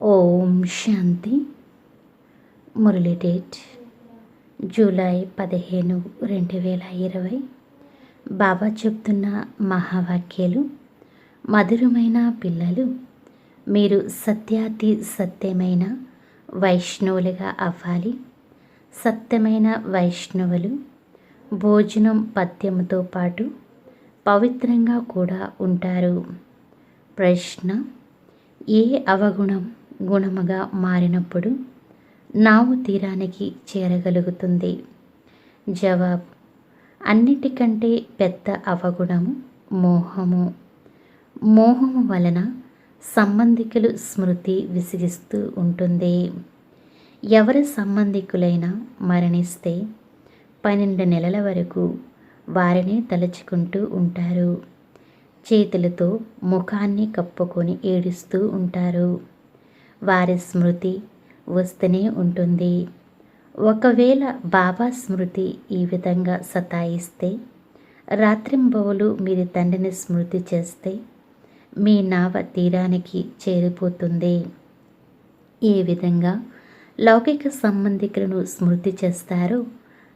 ఓం శాంతి. Murali date July 15, 2020. Baba చెప్తున్న మహావాక్యాలు. మధురమైన పిల్లలు, మీరు సత్యాతి సత్యమైన వైష్ణవులుగా అవ్వాలి. సత్యమైన వైష్ణవులు భోజనం పథ్యముతో పాటు పవిత్రంగా కూడా ఉంటారు. ప్రశ్న: ఏ అవగుణం గుణముగా మారినప్పుడు నావు తీరానికి చేరగలుగుతుంది? జవాబు: అన్నిటికంటే పెద్ద అవగుణము మోహము. మోహము వలన సంబంధికులు స్మృతి విసిగిస్తూ ఉంటుంది. ఎవరి సంబంధికులైనా మరణిస్తే 12 నెలల వరకు వారినే తలుచుకుంటూ ఉంటారు. చేతులతో ముఖాన్ని కప్పుకొని ఏడుస్తూ ఉంటారు. వారి స్మృతి వస్తూనే ఉంటుంది. ఒకవేళ బాబా స్మృతి ఈ విధంగా సతాయిస్తే, రాత్రింబవలు మీరు తండ్రిని స్మృతి చేస్తే మీ నావ తీరానికి చేరిపోతుంది. ఏ విధంగా లౌకిక సంబంధికులను స్మృతి చేస్తారో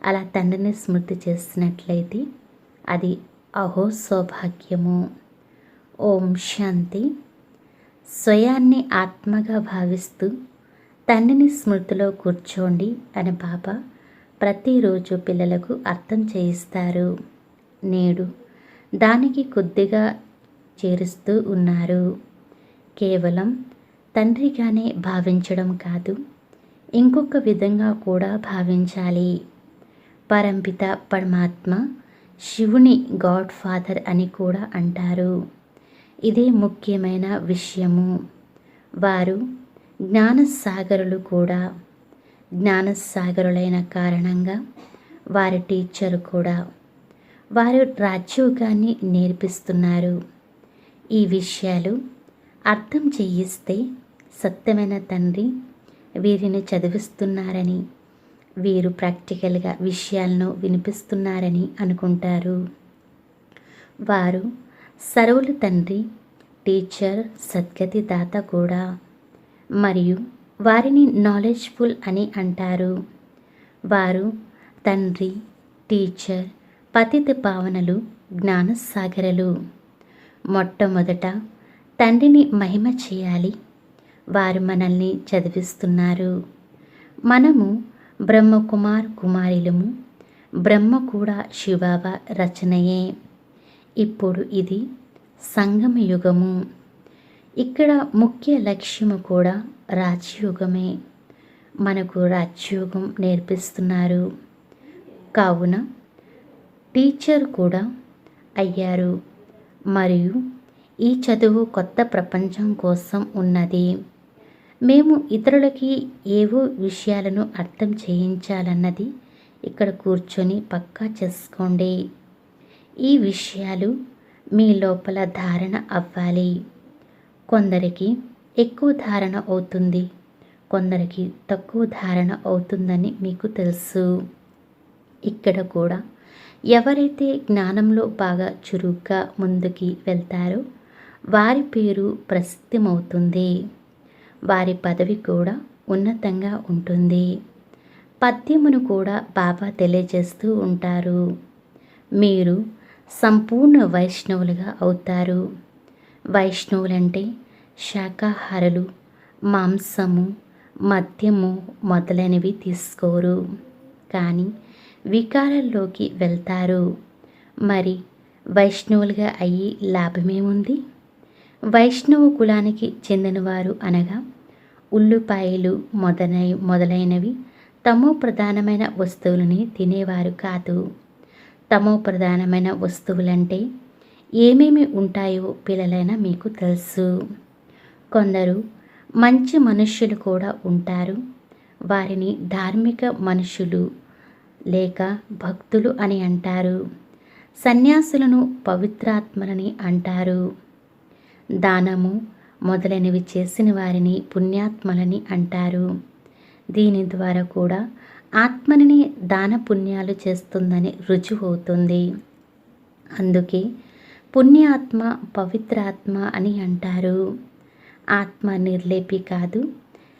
అలా తండ్రిని స్మృతి చేసినట్లయితే అది అహో సౌభాగ్యము. ఓం శాంతి. స్వయాన్ని ఆత్మగా భావిస్తూ తండ్రిని స్మృతిలో కూర్చోండి అని బాబా ప్రతిరోజు పిల్లలకు అర్థం చేయిస్తారు. నేడు దానికి కొద్దిగా చేరుస్తూ ఉన్నారు. కేవలం తండ్రిగానే భావించడం కాదు, ఇంకొక విధంగా కూడా భావించాలి. పరంపిత పరమాత్మ శివుని గాడ్ ఫాదర్ అని కూడా అంటారు. ఇదే ముఖ్యమైన విషయము. వారు జ్ఞానసాగరులు కూడా. జ్ఞానసాగరులైన కారణంగా వారి టీచర్ కూడా. వారు రాజ్యోగాన్ని నేర్పిస్తున్నారు. ఈ విషయాలు అర్థం చేయిస్తే సత్యమైన తండ్రి వీరిని చదివిస్తున్నారని, వీరు ప్రాక్టికల్గా విషయాలను వినిపిస్తున్నారని అనుకుంటారు. వారు సర్వుల తండ్రి, టీచర్, సద్గతి దాత కూడా. మరియు వారిని నాలెడ్జ్ఫుల్ అని అంటారు. వారు తండ్రి, టీచర్, పతిత పావనలు, జ్ఞానసాగరలు. మొట్టమొదట తండ్రిని మహిమ చేయాలి. వారు మనల్ని చదివిస్తున్నారు. మనము బ్రహ్మకుమార్ కుమారిలము. బ్రహ్మ కూడా శివబాబా రచనయే. ఇప్పుడు ఇది సంగమ యుగము. ఇక్కడ ముఖ్య లక్ష్యము కూడా రాజయోగమే. మనకు రాజయోగం నేర్పిస్తున్నారు. కావున టీచర్ కూడా అయ్యారు. మరియు ఈ చదువు కొత్త ప్రపంచం కోసం ఉన్నది. మేము ఇతరులకి ఏవో విషయాలను అర్థం చేయించాలన్నది ఇక్కడ కూర్చొని పక్కా చేసుకోండి. ఈ విషయాలు మీ లోపల ధారణ అవ్వాలి. కొందరికి ఎక్కువ ధారణ అవుతుంది, కొందరికి తక్కువ ధారణ అవుతుందని మీకు తెలుసు. ఇక్కడ కూడా ఎవరైతే జ్ఞానంలో బాగా చురుగ్గా ముందుకి వెళ్తారో వారి పేరు ప్రసిద్ధమవుతుంది. వారి పదవి కూడా ఉన్నతంగా ఉంటుంది. పద్యమును కూడా బాబా తెలియజేస్తూ ఉంటారు. మీరు సంపూర్ణ వైష్ణవులుగా అవుతారు. వైష్ణవులంటే శాకాహారులు, మాంసము, మద్యము మొదలైనవి తీసుకోరు, కానీ వికారాల్లోకి వెళ్తారు. మరి వైష్ణవులుగా అయ్యి లాభమేముంది? వైష్ణవ కులానికి చెందినవారు అనగా ఉల్లిపాయలు మొదలైనవి తమో ప్రధానమైన వస్తువులని తినేవారు కాదు. తమో ప్రధానమైన వస్తువులంటే ఏమేమి ఉంటాయో పిల్లలైనా మీకు తెలుసు. కొందరు మంచి మనుష్యులు కూడా ఉంటారు. వారిని ధార్మిక మనుషులు లేక భక్తులు అని అంటారు. సన్యాసులను పవిత్రాత్మలని అంటారు. దానము మొదలైనవి చేసిన వారిని పుణ్యాత్మలని అంటారు. దీని ద్వారా కూడా ఆత్మని దాన పుణ్యాలు చేస్తుందని రుజువు అవుతుంది. అందుకే పుణ్యాత్మ, పవిత్రాత్మ అని అంటారు. ఆత్మ నిర్లేపి కాదు.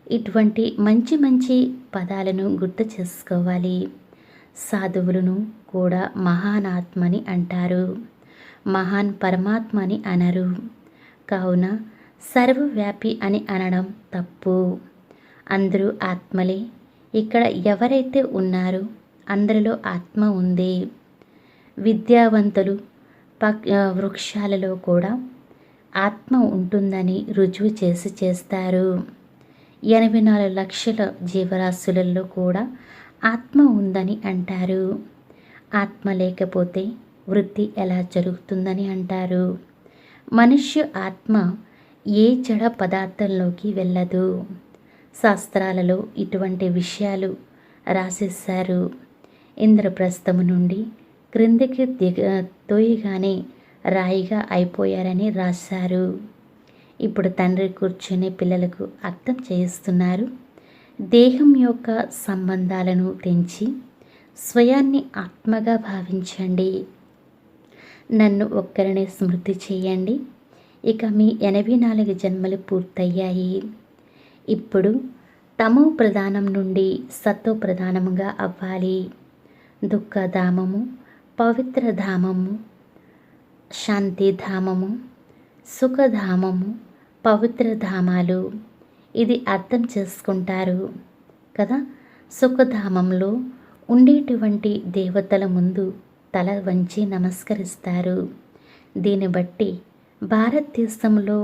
ఇటువంటి మంచి మంచి పదాలను గుర్తు చేసుకోవాలి. సాధువులను కూడా మహాన్ ఆత్మని అంటారు, మహాన్ పరమాత్మ అని అనరు. కావున సర్వవ్యాపి అని అనడం తప్పు. అందరూ ఆత్మలే. ఇక్కడ ఎవరైతే ఉన్నారో అందరిలో ఆత్మ ఉంది. విద్యావంతులు వృక్షాలలో కూడా ఆత్మ ఉంటుందని రుజువు చేస్తారు. 84 లక్షల జీవరాశులలో కూడా ఆత్మ ఉందని అంటారు. ఆత్మ లేకపోతే వృద్ధి ఎలా జరుగుతుందని అంటారు. మనుష్య ఆత్మ ఏ జడ పదార్థంలోకి వెళ్ళదు. శాస్త్రాలలో ఇటువంటి విషయాలు రాసేశారు. ఇంద్రప్రస్థము నుండి క్రిందికి తోయగానే రాయిగా అయిపోయారని రాశారు. ఇప్పుడు తండ్రి కూర్చుని పిల్లలకు అర్థం చేయిస్తున్నారు. దేహం యొక్క సంబంధాలను తెంచి స్వయాన్ని ఆత్మగా భావించండి. నన్ను ఒక్కరినే స్మృతి చేయండి. ఇక మీ 84 జన్మలు పూర్తయ్యాయి. ఇప్పుడు తమో ప్రధానం నుండి సత్వ ప్రధానముగా అవ్వాలి. దుఃఖధామము, పవిత్రధామము, శాంతిధామము, సుఖధామము, పవిత్రధామాలు. ఇది అర్థం చేసుకుంటారు కదా. సుఖధామంలో ఉండేటువంటి దేవతల ముందు తల వంచి నమస్కరిస్తారు. దీన్ని బట్టి భారతదేశంలో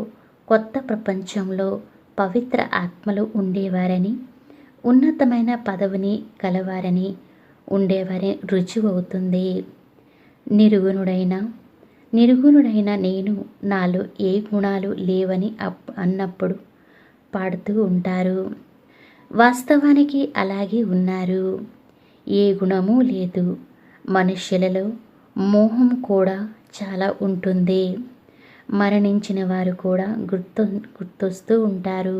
కొత్త ప్రపంచంలో పవిత్ర ఆత్మలు ఉండేవారని, ఉన్నతమైన పదవిని కలవారని ఉండేవారని రుజువు అవుతుంది. నిర్గుణుడైన నేను, నాలో ఏ గుణాలు లేవని అన్నప్పుడు పాడుతూ ఉంటారు. వాస్తవానికి అలాగే ఉన్నారు. ఏ గుణమూ లేదు. మనుష్యులలో మోహం కూడా చాలా ఉంటుంది. మరణించిన వారు కూడా గుర్తొస్తూ ఉంటారు.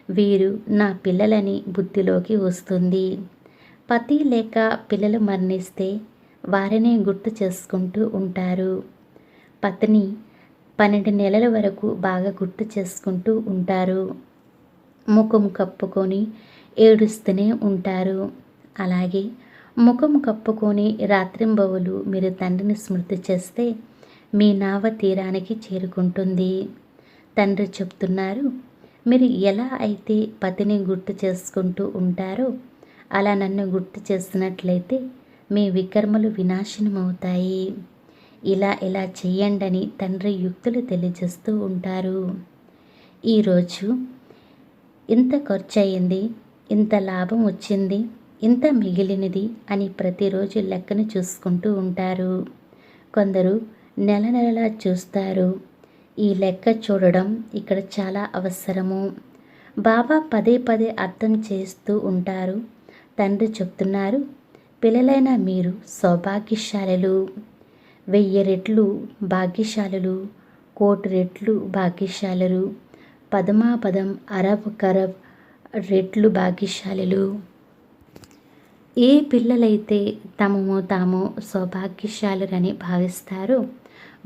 వీరు నా పిల్లలని బుద్ధిలోకి వస్తుంది. పతి లేక పిల్లలు మరణిస్తే వారిని గుర్తు చేసుకుంటూ ఉంటారు. పతిని 12 నెలల వరకు బాగా గుర్తు చేసుకుంటూ ఉంటారు. ముఖం కప్పుకొని ఏడుస్తూనే ఉంటారు. అలాగే ముఖం కప్పుకొని రాత్రింబవలు మీరు తండ్రిని స్మృతి చేస్తే మీ నావ తీరానికి చేరుకుంటుంది. తండ్రి చెప్తున్నారు, మీరు ఎలా అయితే పతిని గుర్తు చేసుకుంటూ ఉంటారో అలా నన్ను గుర్తు చేసినట్లయితే మీ వికర్మలు వినాశనమవుతాయి. ఇలా చెయ్యండని తండ్రి యుక్తులు తెలియజేస్తూ ఉంటారు. ఈరోజు ఇంత ఖర్చు అయింది, ఇంత లాభం వచ్చింది, ఇంత మిగిలినది అని ప్రతిరోజు లెక్కను చూసుకుంటూ ఉంటారు. కొందరు నెలలా చూస్తారు. ఈ లెక్క చూడడం ఇక్కడ చాలా అవసరము. బాబా పదే అర్థం చేస్తూ ఉంటారు. తండ్రి చెప్తున్నారు, పిల్లలైన మీరు సౌభాగ్యశాలులు. 1000 రెట్లు భాగ్యశాలులు, 1,000,000 రెట్లు భాగ్యశాలులు, పదమాపదం అరబ్ కరబ్ రెట్లు భాగ్యశాలులు. ఏ పిల్లలైతే తాము సౌభాగ్యశాలురని భావిస్తారో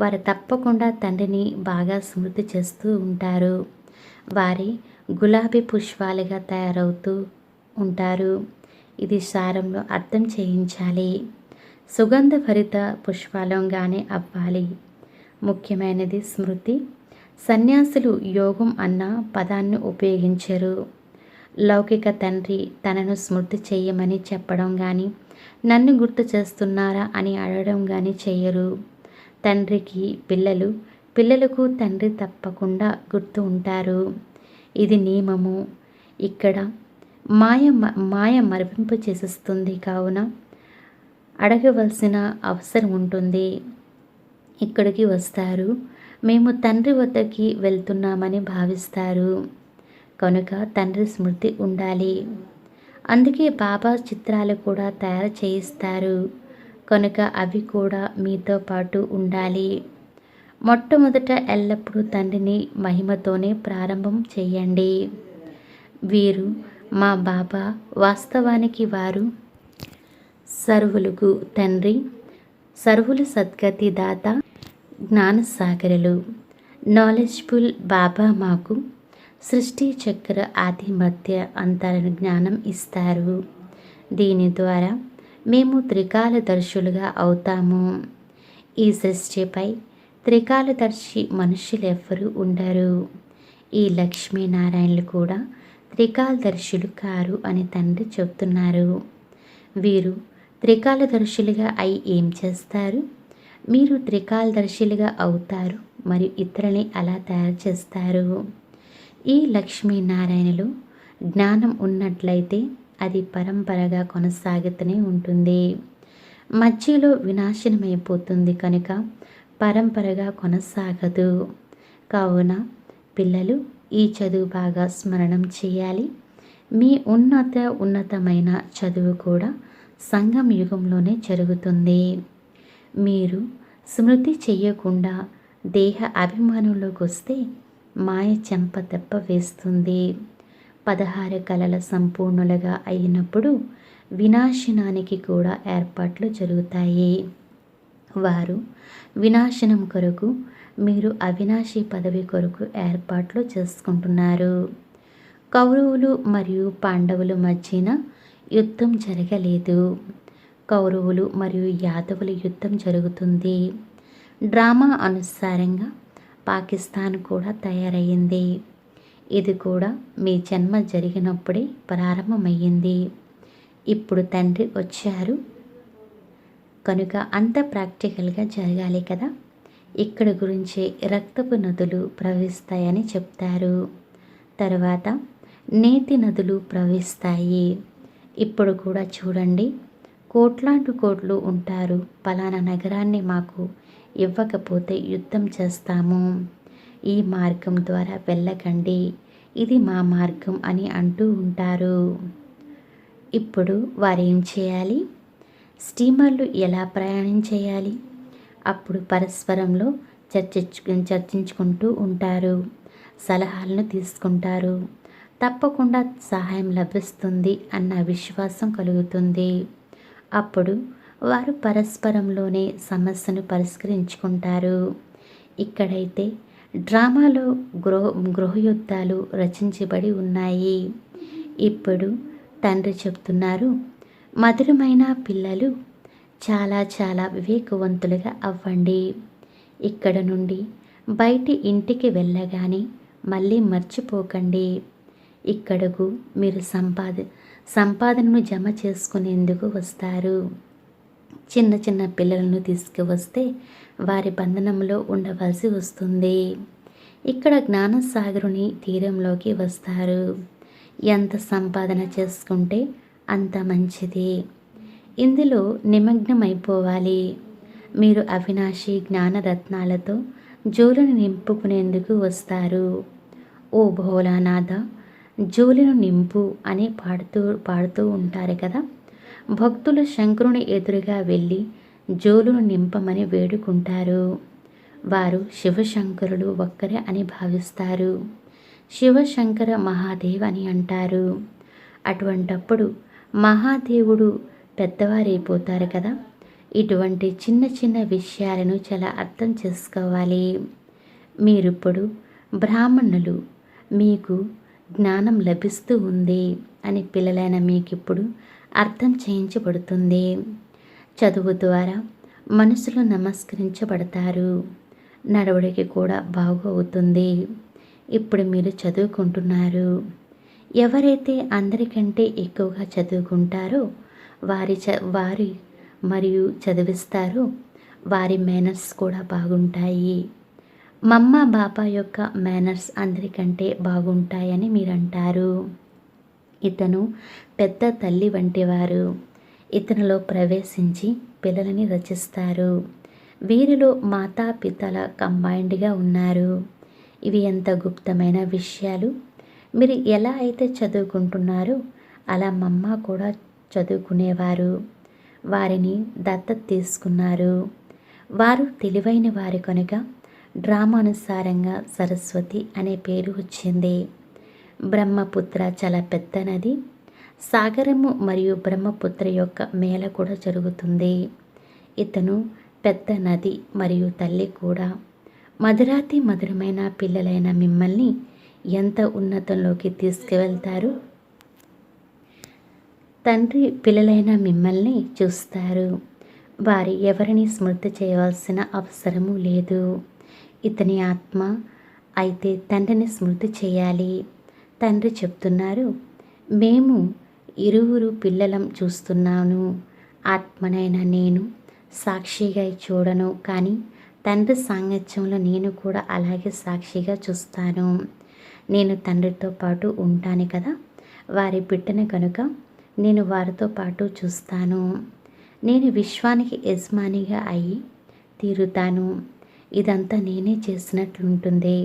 వారు తప్పకుండా తండ్రిని బాగా స్మృతి చేస్తూ ఉంటారు. వారి గులాబీ పుష్పాలుగా తయారవుతూ ఉంటారు. ఇది సారంలో అర్థం చేయించాలి. సుగంధభరిత పుష్పాలంగానే అవ్వాలి. ముఖ్యమైనది స్మృతి. సన్యాసులు యోగం అన్న పదాన్ని ఉపయోగించరు. లౌకిక తండ్రి తనను స్మృతి చేయమని చెప్పడం కానీ, నన్ను గుర్తు చేస్తున్నారా అని అడగడం కానీ చెయ్యరు. తండ్రికి పిల్లలకు తండ్రి తప్పకుండా గుర్తు ఉంటారు. ఇది నియమము. ఇక్కడ మాయ మరిపింపు చేసేస్తుంది. కావున అడగవలసిన అవసరం ఉంటుంది. ఇక్కడికి వస్తారు. మేము తండ్రి వద్దకి వెళ్తున్నామని భావిస్తారు. కనుక తండ్రి స్మృతి ఉండాలి. అందుకే బాబా చిత్రాలు కూడా తయారు చేయిస్తారు. కనుక అవి కూడా మీతో పాటు ఉండాలి. మొట్టమొదట ఎల్లప్పుడూ తండ్రిని మహిమతోనే ప్రారంభం చేయండి. వీరు మా బాబా. వాస్తవానికి వారు సర్వులకు తండ్రి, సర్వుల సద్గతి దాత, జ్ఞానసాగరులు. నాలెడ్జ్ఫుల్ బాబా మాకు సృష్టి చక్ర ఆది మధ్య అంతర జ్ఞానం ఇస్తారు. దీని ద్వారా మేము త్రికాలదర్శులుగా అవుతాము. ఈ సృష్టిపై త్రికాలదర్శి మనుషులెవ్వరూ ఉండరు. ఈ లక్ష్మీనారాయణలు కూడా త్రికాలదర్శులు కారు అని తండ్రి చెప్తున్నారు. వీరు త్రికాలదర్శులుగా అయి ఏం చేస్తారు? మీరు త్రికాలదర్శులుగా అవుతారు మరియు ఇతరులని అలా తయారు చేస్తారు. ఈ లక్ష్మీనారాయణలు జ్ఞానం ఉన్నట్లయితే అది పరంపరగా కొనసాగుతూనే ఉంటుంది. మధ్యలో వినాశనమైపోతుంది కనుక పరంపరగా కొనసాగదు. కావున పిల్లలు ఈ చదువు బాగా స్మరణం చేయాలి. మీ ఉన్నతమైన చదువు కూడా సంగం యుగంలోనే జరుగుతుంది. మీరు స్మృతి చెయ్యకుండా దేహ అభిమానంలోకి వస్తే మాయ చెంప దెబ్బ వేస్తుంది. 16 కళల సంపూర్ణులుగా అయినప్పుడు వినాశనానికి కూడా ఏర్పాట్లు జరుగుతాయి. వారు వినాశనం కొరకు, మీరు అవినాశి పదవి కొరకు ఏర్పాట్లు చేసుకుంటున్నారు. కౌరవులు మరియు పాండవుల మధ్యన యుద్ధం జరగలేదు. కౌరవులు మరియు యాదవుల యుద్ధం జరుగుతుంది. డ్రామా అనుసారంగా పాకిస్తాన్ కూడా తయారయ్యింది. ఇది కూడా మీ జన్మ జరిగినప్పుడే ప్రారంభమయ్యింది. ఇప్పుడు తండ్రి వచ్చారు కనుక అంత ప్రాక్టికల్గా జరగాలి కదా. ఇక్కడ గురించి రక్తపు నదులు ప్రవహిస్తాయని చెప్తారు. తర్వాత నేతి నదులు ప్రవహిస్తాయి. ఇప్పుడు కూడా చూడండి, కోట్లాంటి కోట్లు ఉంటారు. పలానా నగరాన్ని మాకు ఇవ్వకపోతే యుద్ధం చేస్తాము, ఈ మార్గం ద్వారా వెళ్ళకండి, ఇది మా మార్గం అని అంటూ ఉంటారు. ఇప్పుడు వారేం చేయాలి? స్టీమర్లు ఎలా ప్రయాణం చేయాలి? అప్పుడు పరస్పరంలో చర్చించుకుంటూ ఉంటారు, సలహాలను తీసుకుంటారు. తప్పకుండా సహాయం లభిస్తుంది అన్న విశ్వాసం కలుగుతుంది. అప్పుడు వారు పరస్పరంలోనే సమస్యను పరిష్కరించుకుంటారు. ఇక్కడైతే డ్రామాలో గృహయుద్ధాలు రచించబడి ఉన్నాయి. ఇప్పుడు తండ్రి చెప్తున్నారు, మధురమైన పిల్లలు చాలా చాలా వివేకవంతులుగా అవ్వండి. ఇక్కడ నుండి బయటి ఇంటికి వెళ్ళగానే మళ్ళీ మర్చిపోకండి. ఇక్కడకు మీరు సంపాదనను జమ చేసుకునేందుకు వస్తారు. చిన్న చిన్న పిల్లలను తీసుకువస్తే వారి బంధనంలో ఉండవలసి వస్తుంది. ఇక్కడ జ్ఞానసాగరుని తీరంలోకి వస్తారు. ఎంత సంపాదన చేసుకుంటే అంత మంచిది. ఇందులో నిమగ్నమైపోవాలి. మీరు అవినాశి జ్ఞానరత్నాలతో జోలును నింపుకునేందుకు వస్తారు. ఓ భోలానాథ, జోలును నింపు అని పాడుతూ ఉంటారు కదా. భక్తులు శంకరుని ఎదురుగా వెళ్ళి జోలును నింపమని వేడుకుంటారు. వారు శివశంకరులు ఒక్కరే అని భావిస్తారు. శివశంకర మహాదేవ్ అని అంటారు. అటువంటప్పుడు మహాదేవుడు పెద్దవారైపోతారు కదా. ఇటువంటి చిన్న చిన్న విషయాలను చాలా అర్థం చేసుకోవాలి. మీరిప్పుడు బ్రాహ్మణులు, మీకు జ్ఞానం లభిస్తూ ఉంది అని పిల్లలైన మీకిప్పుడు అర్థం చేయించబడుతుంది. చదువు ద్వారా మనసులో నమస్కరించబడతారు. నడవడికి కూడా బాగు అవుతుంది. ఇప్పుడు మీరు చదువుకుంటున్నారు. ఎవరైతే అందరికంటే ఎక్కువగా చదువుకుంటారో వారి మరియు చదివిస్తారో వారి మేనర్స్ కూడా బాగుంటాయి. మమ్మ బాబా యొక్క మేనర్స్ అందరికంటే బాగుంటాయని మీరు అంటారు. ఇతను పెద్ద తల్లి వంటివారు. ఇతనిలో ప్రవేశించి పిల్లలని రచిస్తారు. వీరిలో మాతాపితల కంబైన్డ్గా ఉన్నారు. ఇవి ఎంత గుప్తమైన విషయాలు. మీరు ఎలా అయితే చదువుకుంటున్నారో అలా మమ్మ కూడా చదువుకునేవారు. వారిని దత్తత తీసుకున్నారు. వారు తెలివైన వారి కనుక డ్రామానుసారంగా సరస్వతి అనే పేరు వచ్చింది. బ్రహ్మపుత్ర చాలా పెద్ద నది. సాగరము మరియు బ్రహ్మపుత్ర యొక్క మేళ కూడా జరుగుతుంది. ఇతను పెద్ద నది మరియు తల్లి కూడా. మధురాతి మధురమైన పిల్లలైన మిమ్మల్ని ఎంత ఉన్నతంలోకి తీసుకువెళ్తారు. తండ్రి పిల్లలైన మిమ్మల్ని చూస్తారు. వారి ఎవరిని స్మృతి చేయవలసిన అవసరము లేదు. ఇతని ఆత్మ అయితే తండ్రిని స్మృతి చేయాలి. తండ్రి చెప్తున్నారు, మేము ఇరువురు పిల్లలం చూస్తున్నాను. ఆత్మనైన నేను సాక్షిగా చూడను, కానీ తండ్రి సాంగత్యంలో నేను కూడా అలాగే సాక్షిగా చూస్తాను. నేను తండ్రితో పాటు ఉంటాను కదా, వారి బిడ్డను కనుక నేను వారితో పాటు చూస్తాను. నేను విశ్వానికి యజమానిగా అయి తీరుతాను. ఇదంతా నేనే చేసినట్లుంటుంది.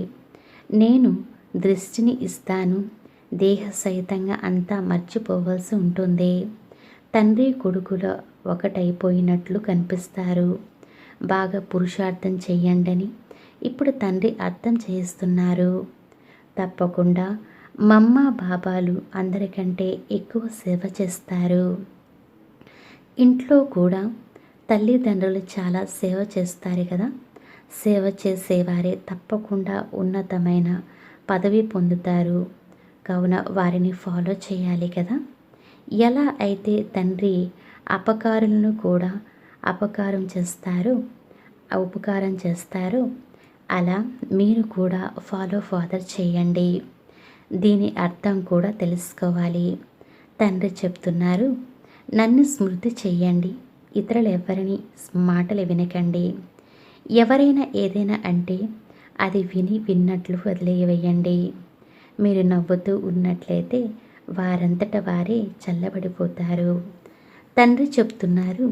నేను దృష్టిని ఇస్తాను. దేహ సహితంగా అంతా మర్చిపోవలసి ఉంటుంది. తండ్రి కొడుకుల ఒకటైపోయినట్లు కనిపిస్తారు. బాగా పురుషార్థం చెయ్యండి ఇప్పుడు తండ్రి అర్థం చేస్తున్నారు. తప్పకుండా మమ్మ బాబాలు అందరికంటే ఎక్కువ సేవ చేస్తారు. ఇంట్లో కూడా తల్లిదండ్రులు చాలా సేవ చేస్తారు కదా. సేవ చేసేవారే తప్పకుండా ఉన్నతమైన పదవి పొందుతారు. కావున వారిని ఫాలో చేయాలి కదా. ఎలా అయితే తండ్రి అపకారులను కూడా ఉపకారం చేస్తారు, అలా మీరు కూడా ఫాలో ఫాదర్ చేయండి. దీని అర్థం కూడా తెలుసుకోవాలి. తండ్రి చెప్తున్నారు, నన్ను స్మృతి చెయ్యండి, ఇతరులు ఎవరిని మాటలు వినకండి. ఎవరైనా ఏదైనా అంటే అది విన్నట్లు వదిలేయవేయండి. మీరు నవ్వుతూ ఉన్నట్లయితే వారంతట వారే చల్లబడిపోతారు. తండ్రి చెప్తున్నారు,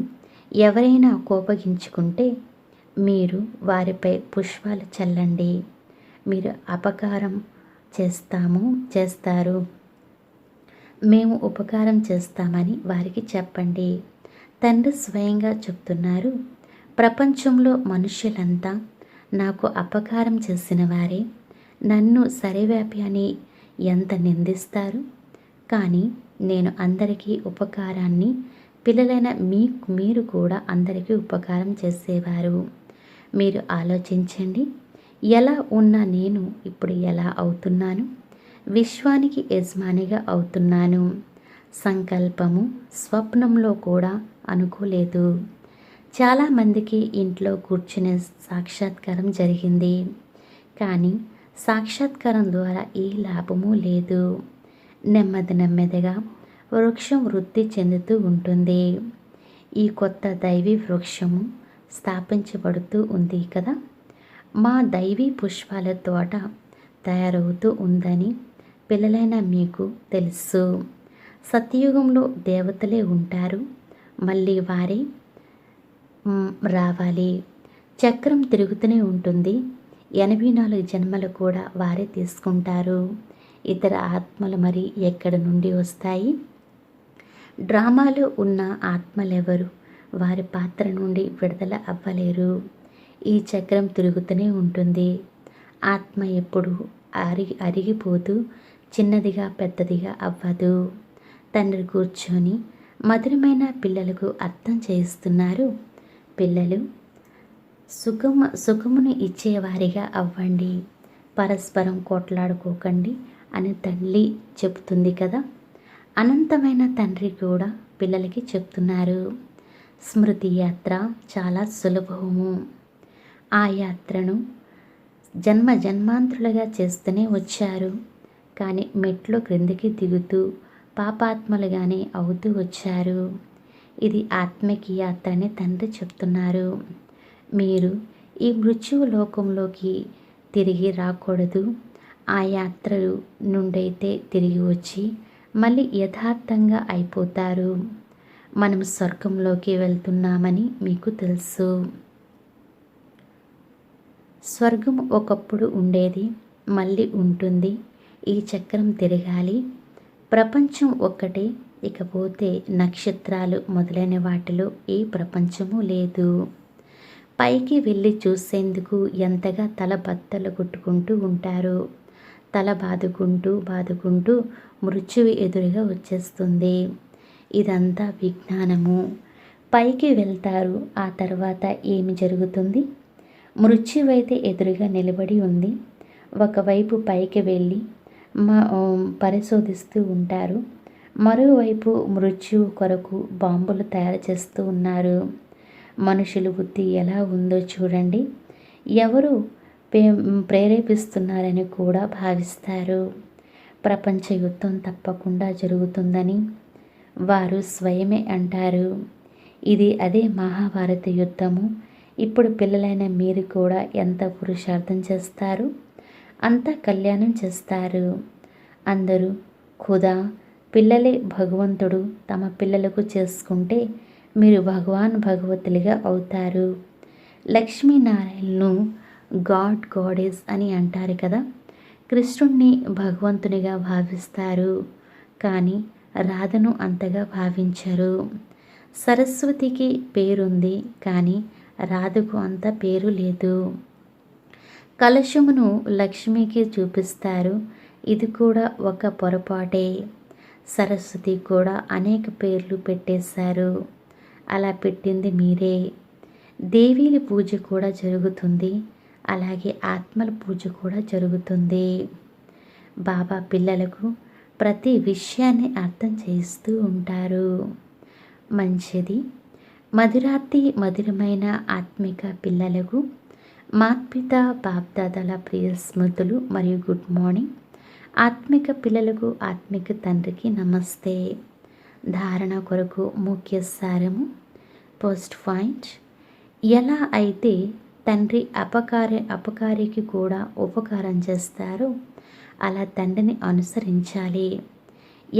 ఎవరైనా కోపగించుకుంటే మీరు వారిపై పుష్పాలు చల్లండి. మీరు అపకారం చేస్తారు, మేము ఉపకారం చేస్తామని వారికి చెప్పండి. తండ్రి స్వయంగా చెప్తున్నారు, ప్రపంచంలో మనుష్యులంతా నాకు అపకారం చేసిన వారే. నన్ను సరివ్యాపి అని ఎంత నిందిస్తారు, కానీ నేను అందరికీ ఉపకారాన్ని, పిల్లలైన మీరు కూడా అందరికీ ఉపకారం చేసేవారు. మీరు ఆలోచించండి, ఎలా ఉన్నా నేను ఇప్పుడు ఎలా అవుతున్నాను? విశ్వానికి యజమానిగా అవుతున్నాను. సంకల్పము స్వప్నంలో కూడా అనుకోలేదు. చాలామందికి ఇంట్లో కూర్చునే సాక్షాత్కారం జరిగింది, కానీ సాక్షాత్కారం ద్వారా ఏ లాభము లేదు. నెమ్మదిగా వృక్షం వృద్ధి చెందుతూ ఉంటుంది. ఈ కొత్త దైవీ వృక్షము స్థాపించబడుతూ ఉంది కదా. మా దైవీ పుష్పాల తోట తయారవుతూ ఉందని పిల్లలైన మీకు తెలుసు. సత్యయుగంలో దేవతలే ఉంటారు, మళ్ళీ వారే రావాలి. చక్రం తిరుగుతూనే ఉంటుంది. 84 జన్మలు కూడా వారే తీసుకుంటారు. ఇతర ఆత్మలు మరి ఎక్కడి నుండి వస్తాయి? డ్రామాలో ఉన్న ఆత్మలెవరు వారి పాత్ర నుండి విడుదల అవ్వలేరు. ఈ చక్రం తిరుగుతూనే ఉంటుంది. ఆత్మ ఎప్పుడు అరిగిపోతూ చిన్నదిగా పెద్దదిగా అవ్వదు. తండ్రి కూర్చొని మధురమైన పిల్లలకు అర్థం చేస్తున్నారు. పిల్లలు సుఖమును ఇచ్చేవారిగా అవ్వండి, పరస్పరం కొట్లాడుకోకండి అని తల్లి చెప్తుంది కదా. అనంతమైన తండ్రి కూడా పిల్లలకి చెప్తున్నారు. స్మృతి యాత్ర చాలా సులభము. ఆ యాత్రను జన్మాంతరులుగా చేస్తూనే వచ్చారు, కానీ మెట్లు క్రిందికి దిగుతూ పాపాత్మలుగానే అవుతూ వచ్చారు. ఇది ఆత్మిక యాత్ర అని తండ్రి చెప్తున్నారు. మీరు ఈ మృత్యువు లోకంలోకి తిరిగి రాకూడదు. ఆ యాత్రలు నుండైతే తిరిగి వచ్చి మళ్ళీ యథార్థంగా అయిపోతారు. మనం స్వర్గంలోకి వెళ్తున్నామని మీకు తెలుసు. స్వర్గం ఒకప్పుడు ఉండేది, మళ్ళీ ఉంటుంది. ఈ చక్రం తిరగాలి. ప్రపంచం ఒక్కటే, ఇకపోతే నక్షత్రాలు మొదలైన వాటిలో ఏ ప్రపంచము లేదు. పైకి వెళ్ళి చూసేందుకు ఎంతగా తల బద్దలు కొట్టుకుంటూ ఉంటారు. తల బాదుకుంటూ మృత్యువు ఎదురుగా వచ్చేస్తుంది. ఇదంతా విజ్ఞానము. పైకి వెళ్తారు, ఆ తర్వాత ఏమి జరుగుతుంది? మృత్యువైతే ఎదురుగా నిలబడి ఉంది. ఒకవైపు పైకి వెళ్ళి పరిశోధిస్తూ ఉంటారు, మరోవైపు మృత్యువు కొరకు బాంబులు తయారు చేస్తూ ఉన్నారు. మనుషుల బుద్ధి ఎలా ఉందో చూడండి. ఎవరు ప్రేరేపిస్తున్నారని కూడా భావిస్తారు. ప్రపంచ యుద్ధం తప్పకుండా జరుగుతుందని వారు స్వయమే అంటారు. ఇది అదే మహాభారత యుద్ధము. ఇప్పుడు పిల్లలైన మీరు కూడా ఎంత పురుషార్థం చేస్తారు, అంత కళ్యాణం చేస్తారు. అందరూ ఖుదా పిల్లలే భగవంతుడు తమ పిల్లలకు చేసుకుంటే మీరు భగవతులుగా అవుతారు. లక్ష్మీనారాయణను గాడెస్ అని అంటారు కదా. కృష్ణుణ్ణి భగవంతునిగా భావిస్తారు, కానీ రాధను అంతగా భావించరు. సరస్వతికి పేరుంది, కానీ రాధకు అంత పేరు లేదు. కలశమును లక్ష్మికి చూపిస్తారు, ఇది కూడా ఒక పొరపాటే. సరస్వతి కూడా అనేక పేర్లు పెట్టేశారు, అలా పెట్టింది మీరే. దేవీల పూజ కూడా జరుగుతుంది, అలాగే ఆత్మల పూజ కూడా జరుగుతుంది. బాబా పిల్లలకు ప్రతి విషయాన్ని అర్థం చేస్తూ ఉంటారు. మంచిది. మధురాతి మధురమైన ఆత్మిక పిల్లలకు మాత్పిత బాప్దాదాల ప్రియ స్మృతులు మరియు గుడ్ మార్నింగ్. ఆత్మిక పిల్లలకు ఆత్మిక తండ్రికి నమస్తే. ధారణ కొరకు ముఖ్య సారము. ఫస్ట్ పాయింట్, ఎలా అయితే తండ్రి అపకారికి కూడా ఉపకారం చేస్తారో అలా తండ్రిని అనుసరించాలి.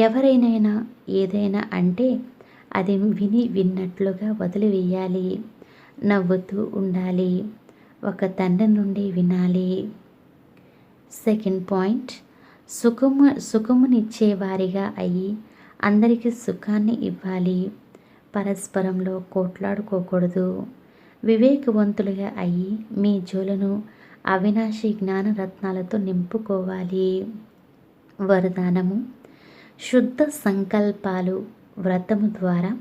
ఎవరైనా ఏదైనా అంటే అది విన్నట్లుగా వదిలివేయాలి. నవ్వుతూ ఉండాలి. ఒక తండ్రి నుండి వినాలి. సెకండ్ పాయింట్, సుఖమునిచ్చే వారిగా అయ్యి అందరికీ సుఖాన్ని ఇవ్వాలి. పరస్పరంలో కోట్లాడుకోకూడదు. వివేకవంతులుగా అయ్యి మీ జోలను అవినాశి జ్ఞానరత్నాలతో నింపుకోవాలి. వరదానము. శుద్ధ సంకల్పాలు వ్రతము ద్వారా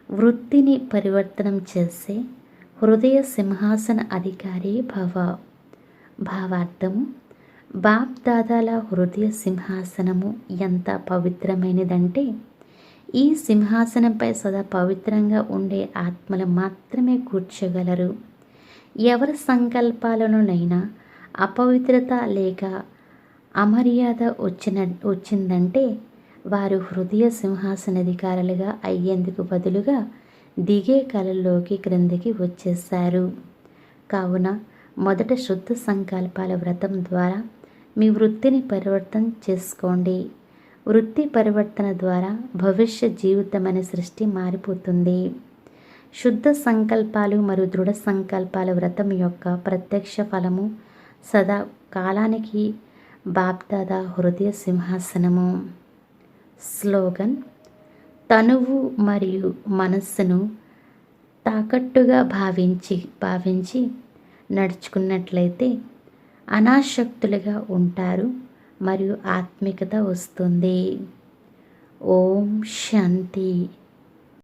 వృత్తిని పరివర్తనం చేసే హృదయ సింహాసన అధికారి భవ. భావార్థము. బాప్ దాదాల హృదయ సింహాసనము ఎంత పవిత్రమైనదంటే ఈ సింహాసనంపై సదా పవిత్రంగా ఉండే ఆత్మలు మాత్రమే కూర్చోగలరు. ఎవరి సంకల్పాలలోనైనా అపవిత్రత లేక అమర్యాద వచ్చిందంటే వారు హృదయ సింహాసనాధికారులుగా అయ్యేందుకు బదులుగా దిగే కళల్లోకి క్రిందికి వచ్చేశారు. కావున మొదట శుద్ధ సంకల్పాల వ్రతం ద్వారా మీ వృత్తిని పరివర్తన చేసుకోండి. వృత్తి పరివర్తన ద్వారా భవిష్య జీవితం అనే సృష్టి మారిపోతుంది. శుద్ధ సంకల్పాలు మరియు దృఢ సంకల్పాల వ్రతం యొక్క ప్రత్యక్ష ఫలము సదా కాలానికి బాప్దాదా హృదయ సింహాసనము. స్లోగన్. తనువు మరియు మనస్సును తాకట్టుగా భావించి నడుచుకున్నట్లయితే అనాసక్తులుగా ఉంటారు మరియు ఆత్మికత వస్తుంది. ఓం శాంతి.